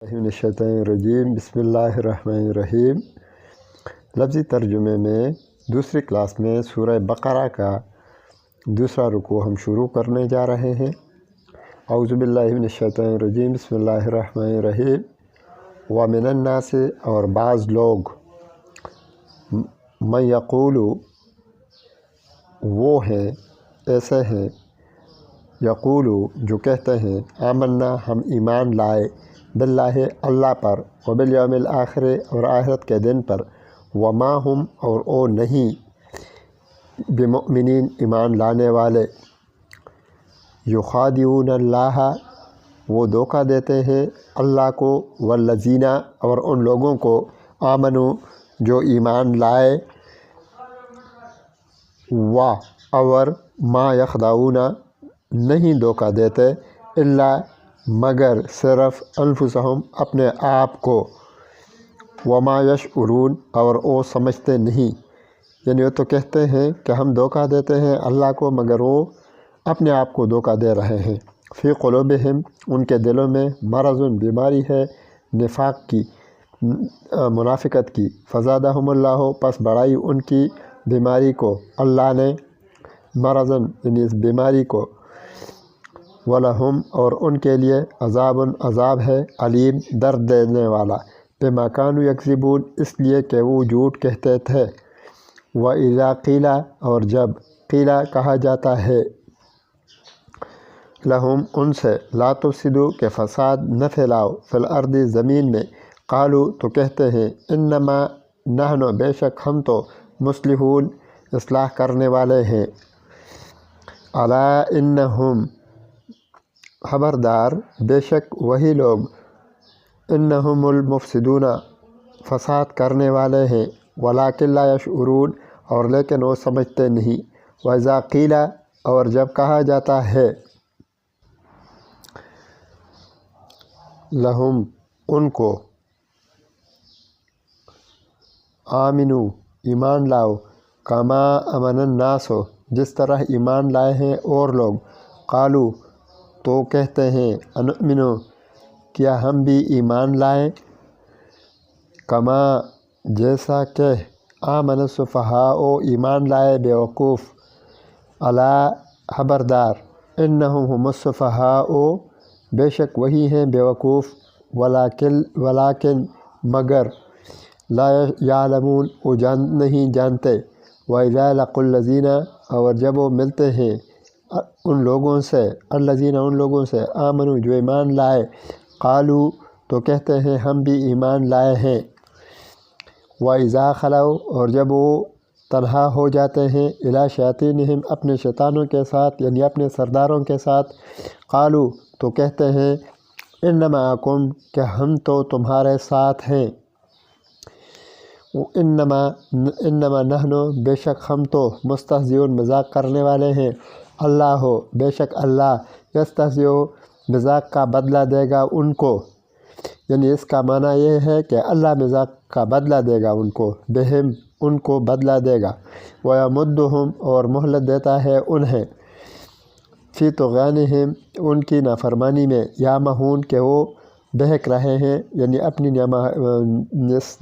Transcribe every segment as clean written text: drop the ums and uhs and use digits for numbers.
الرجیم بسم اللہ الرحمن الرحیم۔ لفظی ترجمے میں دوسری کلاس میں سورہ بقرہ کا دوسرا رکوع ہم شروع کرنے جا رہے ہیں۔ اعوذ باللہ من الشیطان الرجیم بسم اللہ الرحمن الرحیم۔ ومن الناس اور بعض لوگ، من یقول وہ ہیں، ایسے ہیں، یقول جو کہتے ہیں، آمنا ہم ایمان لائے، باللہ اللہ پر، وبالیوم الآخر اور آخرت کے دن پر، وما ہم اور او نہیں، بمؤمنین ایمان لانے والے، یخادعون اللہ وہ دھوکہ دیتے ہیں اللہ کو، والذین اور ان لوگوں کو، آمنو جو ایمان لائے، اور ما یخدعون نہیں دھوکہ دیتے، الا مگر صرف انفسہم اپنے آپ کو، وما یشعرون اور وہ سمجھتے نہیں۔ یعنی وہ تو کہتے ہیں کہ ہم دھوکہ دیتے ہیں اللہ کو، مگر وہ اپنے آپ کو دھوکہ دے رہے ہیں۔ فی قلوبہم ان کے دلوں میں مرض بیماری ہے، نفاق کی، منافقت کی، فزادہم اللہ پس بڑھائی ان کی بیماری کو اللہ نے، مرضاً یعنی اس بیماری کو، وَلَهُمْ اور ان کے لیے عذاب ہے، علیم درد دینے والا، بما كانوا یکذبون اس لیے کہ وہ جھوٹ کہتے تھے۔ وَإِذَا قِیلَ اور جب قیل کہا جاتا ہے، لہم ان سے، لا تفسدوا کہ فساد نہ پھیلاؤ، فی الارض زمین میں، قالوا تو کہتے ہیں، انما نحن بے شک ہم تو، مصلحون اصلاح کرنے والے ہیں۔ الا انہم خبردار بے شک وہی لوگ، انہم المفسدون فساد کرنے والے ہیں، ولکن لا یشعرون اور لیکن وہ سمجھتے نہیں۔ وَإِذَا قِیلَ اور جب کہا جاتا ہے، لہم ان کو، آمنو ایمان لاؤ، کما امن الناس جس طرح ایمان لائے ہیں اور لوگ، قالوا تو کہتے ہیں، انؤمن کیا ہم بھی ایمان لائیں، کما جیسا کہ، آمن السفہاء ایمان لائے بیوقوف، الا خبردار، انہم هم السفہاء بے شک وہی ہیں بیوقوف، ولیکن مگر، لا یعلمون وہ نہیں جانتے۔ وَإِذَا لَقُوا الَّذِينَ اور جب وہ ملتے ہیں ان لوگوں سے، الذین ان لوگوں سے، آمنوا جو ایمان لائے، قالوا تو کہتے ہیں ہم بھی ایمان لائے ہیں۔ وَإِذَا خَلَوا اور جب وہ تنہا ہو جاتے ہیں، الی شیاطینہم اپنے شیطانوں کے ساتھ یعنی اپنے سرداروں کے ساتھ، قالوا تو کہتے ہیں، انما معکم کہ ہم تو تمہارے ساتھ ہیں، انما نحن بے شک ہم تو، مستہزئون مذاق کرنے والے ہیں، اللہ ہو بے شک اللہ، یستہزئ مذاق کا بدلہ دے گا ان کو، یعنی اس کا معنی یہ ہے کہ اللہ مذاق کا بدلہ دے گا ان کو، بہم ان کو بدلہ دے گا، ویمدہم اور مہلت دیتا ہے انہیں، فی طغیانہم ان کی نافرمانی میں، یعمہون کہ وہ بہک رہے ہیں یعنی اپنی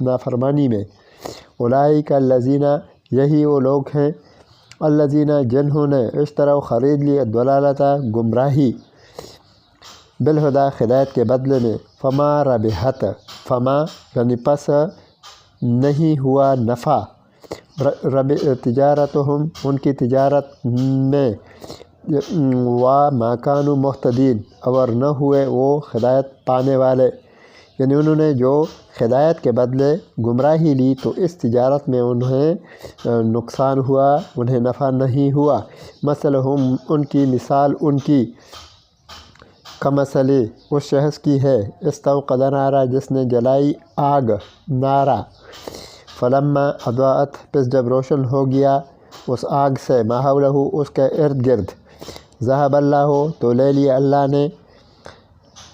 نافرمانی میں۔ اولئک الذین یہی وہ لوگ ہیں، الذین جنہوں نے، اشتروا خرید لی، الضلالۃ گمراہی، بالہدیٰ ہدایت کے بدلے میں، فما ربحت فما یعنی پس نہیں ہوا نفع، تجارتہم ان کی تجارت میں، وما کانوا مہتدین اور نہ ہوئے وہ ہدایت پانے والے، یعنی انہوں نے جو ہدایت کے بدلے گمراہی لی تو اس تجارت میں انہیں نقصان ہوا، انہیں نفع نہیں ہوا۔ مثلہم ان کی مثال ان کی، کمثل اس شخص کی ہے، استوقد نارا جس نے جلائی آگ، نارا، فلما اضاءت پس جب روشن ہو گیا اس آگ سے، ما حولہ اس کے ارد گرد، ذہب اللہ تو لے لیا اللہ نے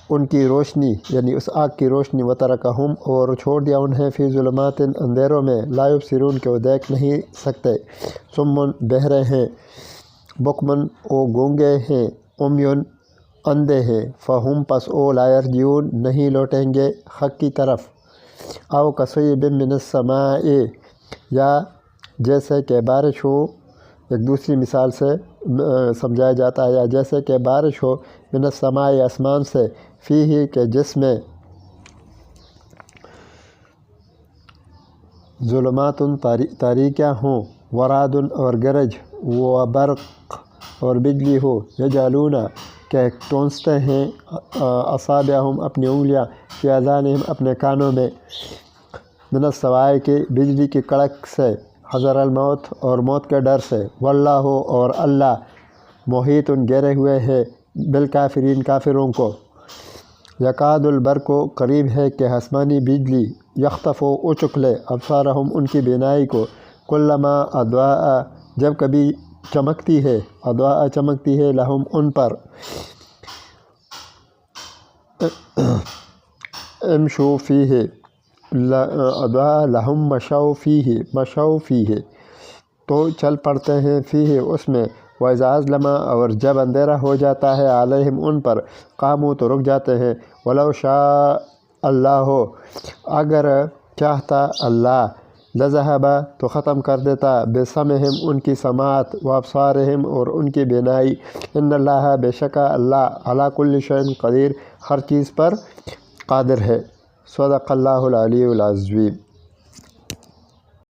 ان کی روشنی یعنی اس آگ کی روشنی، وترکہم اور چھوڑ دیا انہیں، فی ظلمات اندھیروں میں، لا یبصرون کہ وہ دیکھ نہیں سکتے، صم بہرے ہیں، بکمن وہ گونگے ہیں، عمیٌ اندھے ہیں، فہم پس او لا یرجعون نہیں لوٹیں گے حق کی طرف۔ او کصیب من السماء یا جیسے کہ بارش ہو، ایک دوسری مثال سے سمجھایا جاتا ہے، یا جیسے کہ بارش ہو من السماء آسمان سے، فیہ کہ جس میں ظلمات تاریکیاں ہوں، ورعد اور گرج، وبرق اور بجلی ہو، یجعلون کہ ٹونستے ہیں اصابعہم اپنی انگلیاں فی اذانہم اپنے کانوں میں، من الصواعق بجلی کی کڑک سے، حذر الموت اور موت کے ڈر سے، واللہ اور اللہ محیط گھیرے ہوئے ہے بالکافرین کافروں کو۔ یکاد البرق قریب ہے کہ آسمانی بجلی، یخطف اچک لے ابصارہم ان کی بینائی کو، کلما اضاء جب کبھی چمکتی ہے، اضاء چمکتی ہے، لہم ان پر، امشوا فیہ اضاء لہم مشوا فیہ تو چل پڑتے ہیں، فیہ اس میں، وَإِذَا أَظْلَمَ اور جب اندھیرا ہو جاتا ہے، علیہم ان پر، قاموا تو رک جاتے ہیں، وَلَوْ شَاءَ اللہ اگر چاہتا اللہ، لَذَهَبَ تو ختم کر دیتا، بِسَمْعِهِمْ ان کی سماعت، وَأَبْصَارِهِمْ اور ان کی بینائی، إِنَّ اللَّهَ بے شک اللہ، عَلَى كُلِّ شَيْءٍ قدیر ہر چیز پر قادر ہے۔ صدق اللہ العلی العظیم۔